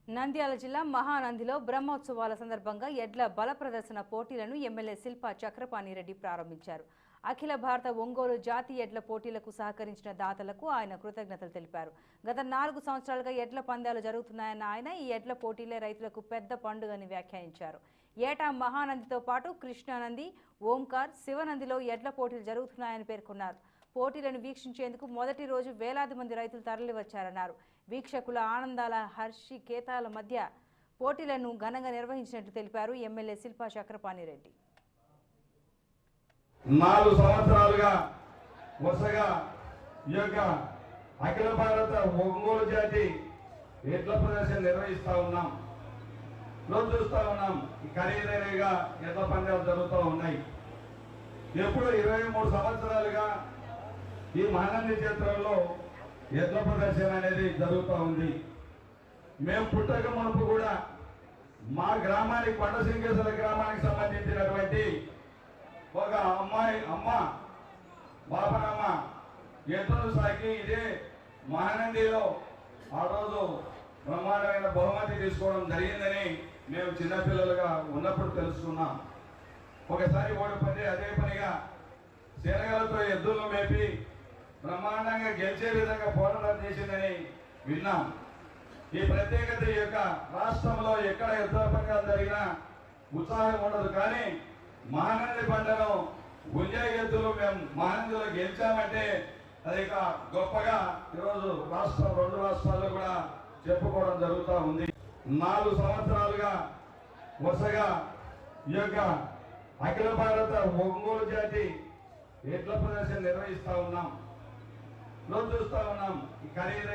నంద్యాల జిల్లా మహానందిలో బ్రహ్మోత్సవాల సందర్భంగా ఎడ్ల బల ప్రదర్శన పోటీలను ఎమ్మెల్యే శిల్పా చక్రపాణిరెడ్డి ప్రారంభించారు. అఖిల భారత ఒంగోలు జాతి ఎడ్ల పోటీలకు సహకరించిన దాతలకు ఆయన కృతజ్ఞతలు తెలిపారు. గత 4 సంవత్సరాలుగా ఎడ్ల పందాలు జరుగుతున్నాయన్న ఆయన ఈ ఎడ్ల పోటీలే రైతులకు పెద్ద పండుగని వ్యాఖ్యానించారు. ఏటా మహానందితో పాటు కృష్ణానంది, ఓంకార్, శివనందిలో ఎడ్ల పోటీలు జరుగుతున్నాయని పేర్కొన్నారు. పోటీలను వీక్షించేందుకు మొదటి రోజు వేలాది మంది రైతులు తరలివచ్చారన్నారు. వీక్షకుల ఆనందాల హర్షికేతాల మధ్య పోటీలను ఘనంగా నిర్వహించినట్లు తెలిపారు ఎమ్మెల్యే శిల్పా చక్రపాణిరెడ్డి. 4 సంవత్సరాలుగా వరుసగా ఈ యొక్క అఖిల భారత ఒంగోలు జాతి ఎడ్ల ప్రదర్శన నిర్వహిస్తూ ఉన్నాం. రోజు చూస్తూ ఉన్నాం ఖరీదైనగా ఎడ్ల పందాలు జరుగుతూ ఉన్నాయి. ఎప్పుడు 23 సంవత్సరాలుగా ఈ మహానంది క్షేత్రంలో ఎడ్ల ప్రదర్శన అనేది జరుగుతూ ఉంది. మేము పుట్టక మునుపు కూడా మా గ్రామానికి కొండసింగేశ్వర గ్రామానికి సంబంధించినటువంటి ఒక అమ్మ బాపనమ్మ ఎద్దులు సాకి ఇదే మహానందిలో ఆ రోజు బ్రహ్మాండమైన బహుమతి తీసుకోవడం జరిగిందని మేము చిన్నపిల్లలుగా ఉన్నప్పుడు తెలుసుకున్నాం. ఒకసారి ఓడిపోతే అదే పనిగా శనగలతో ఎద్దులను మేపి బ్రహ్మాండంగా గెలిచే విధంగా పోరాటం చేసిందని విన్నాం. ఈ ప్రత్యేకత ఈ యొక్క రాష్ట్రంలో ఎక్కడ ఎద్దుల పందాలు జరిగినా ఉత్సాహం ఉండదు. కానీ మహానంది పంటను గుంజా ఎద్దులు మేము మహానందిలో గెలిచామంటే అది ఇక గొప్పగా ఈరోజు రెండు రాష్ట్రాల్లో కూడా చెప్పుకోవడం జరుగుతూ ఉంది. 4 సంవత్సరాలుగా వరుసగా ఈ యొక్క అఖిల భారత ఒంగోలు జాతి ఎడ్ల ప్రదర్శన నిర్వహిస్తూ ఉన్నాం. రోజు చూస్తూ ఉన్నాం ఖరీదైన